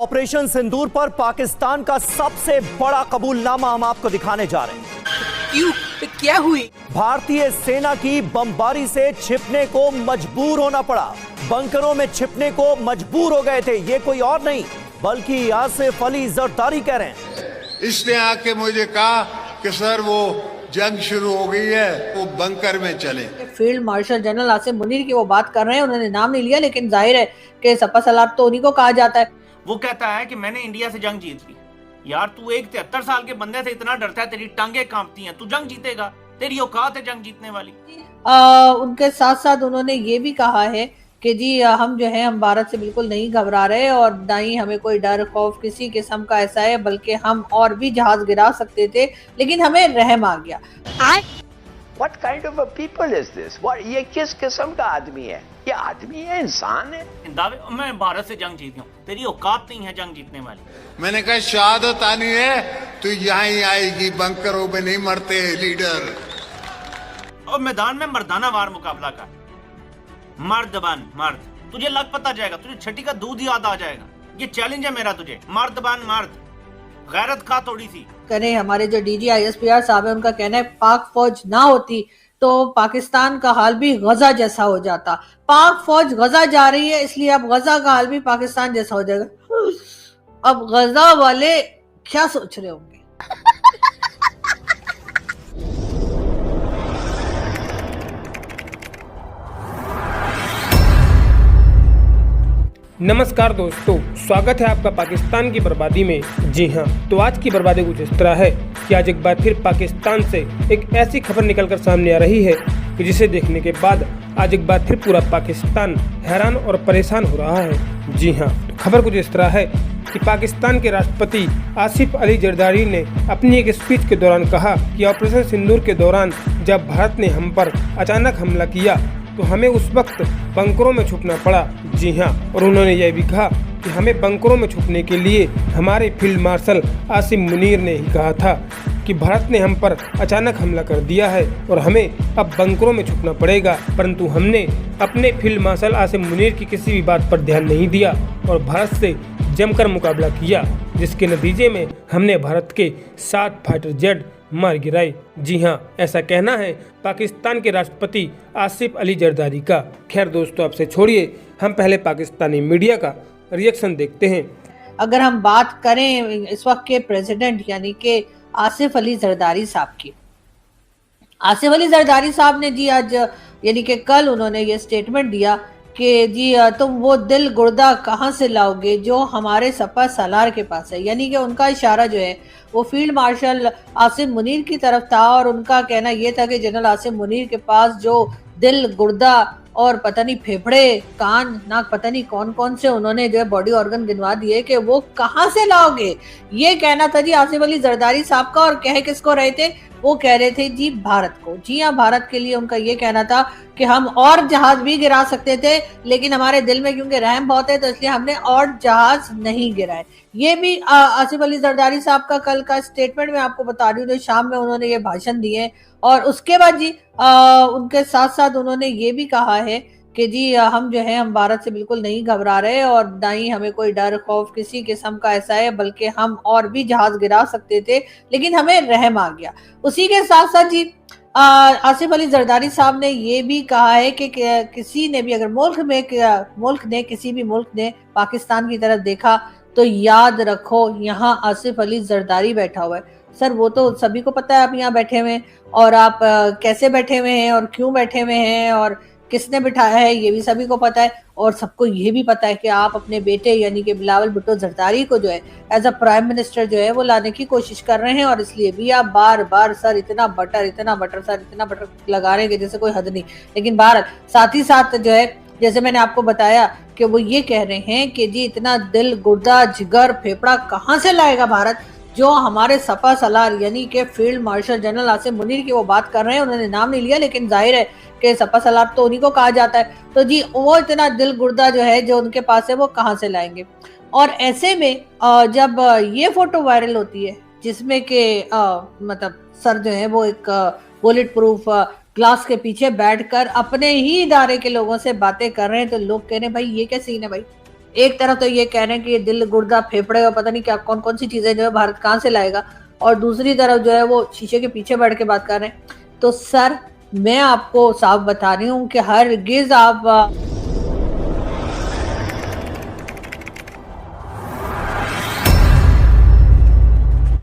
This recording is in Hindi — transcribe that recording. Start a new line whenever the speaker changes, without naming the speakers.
ऑपरेशन सिंदूर पर पाकिस्तान का सबसे बड़ा कबूलनामा हम आपको दिखाने जा रहे हैं।
क्यों? क्या हुई?
भारतीय सेना की बमबारी से छिपने को मजबूर होना पड़ा। बंकरों में छिपने को मजबूर हो गए थे। ये कोई और नहीं बल्कि आसिफ अली जरदारी कह रहे हैं।
इसने आके मुझे कहा कि सर वो जंग शुरू हो गई है, वो बंकर में चले।
Field marshal general Asim Munir की वो बात कर रहे हैं। उन्होंने नाम नहीं लिया, लेकिन जाहिर है कि सपा सलार तो उन्हीं को कहा जाता है।
वो कहता है कि मैंने इंडिया से जंग जीत ली। यार तू एक 73 साल के बंदे से इतना डरता है, तेरी टांगे कांपती हैं, तू जंग जीतेगा? तेरी औकात है जंग जीतने वाली?
उनके साथ साथ उन्होंने ये भी कहा है कि जी हम जो है हम भारत से बिल्कुल नहीं घबरा रहे और ना ही हमें कोई डर खौफ किसी किस्म का ऐसा है, बल्कि हम और भी जहाज गिरा सकते थे लेकिन हमें रहम आ गया।
What kind of a people is this? ये किस किस्म का आदमी है? ये आदमी है, इंसान है?
दावे मैं भारत से जंग जीत गया, तेरी औकात नहीं है जंग जीतने वाली।
मैंने कहा शहादत आनी है तो यहाँ ही आएगी, बंकरों में नहीं मरते लीडर।
और मैदान में मर्दाना वार मुकाबला कर, मर्द बन मर्द, तुझे लग पता जाएगा, तुझे छठी का दूध याद आ जाएगा। ये चैलेंज है मेरा तुझे, मर्द बन मर्द, गैरत खा थोड़ी सी।
करें हमारे जो डीजी ISPR साहब है, उनका कहना है पाक फौज ना होती तो पाकिस्तान का हाल भी गजा जैसा हो जाता। पाक फौज गजा जा रही है, इसलिए अब गजा का हाल भी पाकिस्तान जैसा हो जाएगा। अब गजा वाले क्या सोच रहे होंगे?
नमस्कार दोस्तों, स्वागत है आपका पाकिस्तान की बर्बादी में। जी हाँ, तो आज की बर्बादी कुछ इस तरह है कि आज एक बार फिर पाकिस्तान से एक ऐसी खबर निकलकर सामने आ रही है कि जिसे देखने के बाद आज एक बार फिर पूरा पाकिस्तान हैरान और परेशान हो रहा है। जी हाँ, तो खबर कुछ इस तरह है कि पाकिस्तान के राष्ट्रपति आसिफ अली जरदारी ने अपनी एक स्पीच के दौरान कहा कि ऑपरेशन सिंदूर के दौरान जब भारत ने हम पर अचानक हमला किया तो हमें उस वक्त बंकरों में छुपना पड़ा। जी हाँ, और उन्होंने यह भी कहा कि हमें बंकरों में छुपने के लिए हमारे फील्ड मार्शल आसिम मुनीर ने ही कहा था कि भारत ने हम पर अचानक हमला कर दिया है और हमें अब बंकरों में छुपना पड़ेगा। परंतु हमने अपने फील्ड मार्शल आसिम मुनीर की किसी भी बात पर ध्यान नहीं दिया और भारत से जमकर मुकाबला किया, जिसके नतीजे में हमने भारत के 7 फाइटर जेट मार गिराए। जी हाँ, ऐसा कहना है पाकिस्तान के राष्ट्रपति आसिफ अली जरदारी का। खैर दोस्तों, आपसे छोड़िए, हम पहले पाकिस्तानी मीडिया का रिएक्शन देखते हैं।
अगर हम बात करें इस वक्त के प्रेसिडेंट यानी कि आसिफ अली जरदारी साहब की, आसिफ अली जरदारी साहब ने जी आज यानी कि कल उन्होंने ये स्टेटमेंट दिया कि जी तुम वो दिल गुर्दा कहाँ से लाओगे जो हमारे सपा सलार के पास है। यानी कि उनका इशारा जो है वो फील्ड मार्शल आसिम मुनीर की तरफ था और उनका कहना यह था कि जनरल आसिम मुनीर के पास जो दिल गुर्दा और पता नहीं फेफड़े कान नाक पता नहीं कौन कौन से उन्होंने जो है बॉडी ऑर्गन गिनवा दिए कि वो कहाँ से लाओगे। ये कहना था जी आसिफ अली जरदारी साहब का। और कह किसको रहे थे? वो कह रहे थे जी भारत को। जी हाँ, भारत के लिए उनका ये कहना था कि हम और जहाज भी गिरा सकते थे, लेकिन हमारे दिल में क्योंकि रहम बहुत है तो इसलिए हमने और जहाज नहीं गिराए। ये भी आसिफ अली जरदारी साहब का कल का स्टेटमेंट मैं आपको बता रही हूँ। तो शाम में उन्होंने ये भाषण दिए और उसके बाद जी उनके साथ साथ उन्होंने ये भी कहा है कि जी हम जो है हम भारत से बिल्कुल नहीं घबरा रहे और ना ही हमें कोई डर खौफ किसी किस्म का ऐसा है, बल्कि हम और भी जहाज गिरा सकते थे लेकिन हमें रहम आ गया। उसी के साथ साथ जी आसिफ अली जरदारी साहब ने ये भी कहा है कि किसी ने भी अगर किसी भी मुल्क ने पाकिस्तान की तरफ देखा तो याद रखो यहाँ आसिफ अली जरदारी बैठा हुआ है। सर वो तो सभी को पता है आप यहाँ बैठे हुए हैं और आप कैसे बैठे हुए हैं और क्यों बैठे हुए हैं और किसने बिठाया है ये भी सभी को पता है। और सबको ये भी पता है कि आप अपने बेटे यानी कि बिलावल भुट्टो जरदारी को जो है एज अ प्राइम मिनिस्टर जो है वो लाने की कोशिश कर रहे हैं। और इसलिए भी आप बार बार सर इतना बटर लगा रहे हैं कि जैसे कोई हद नहीं। लेकिन बहरहाल साथ ही साथ जो है जैसे मैंने आपको बताया कि वो ये कह रहे हैं कि जी इतना दिल गुर्दा जिगर फेफड़ा कहाँ से लाएगा भारत जो हमारे सपा सलार यानी कि field marshal general Asim Munir की वो बात कर रहे हैं। उन्होंने नाम नहीं लिया, लेकिन जाहिर है कि सपा सलार तो उन्हीं को कहा जाता है। तो जी वो इतना दिल गुर्दा जो है जो उनके पास है वो कहाँ से लाएंगे। और ऐसे में जब ये फोटो वायरल होती है जिसमें कि मतलब सर जो है वो एक बुलेट प्रूफ ग्लास के पीछे बैठकर अपने ही इदारे के लोगों से बातें कर रहे हैं, तो लोग कह रहे हैं भाई ये क्या सीन है भाई, एक तरफ तो ये कह रहे हैं कि ये दिल गुर्दा फेफड़े और पता नहीं क्या कौन कौन सी चीजें जो है भारत कहाँ से लाएगा, और दूसरी तरफ जो है वो शीशे के पीछे बैठ के बात कर रहे हैं। तो सर मैं आपको साफ बता रही हूँ कि हरगिज आप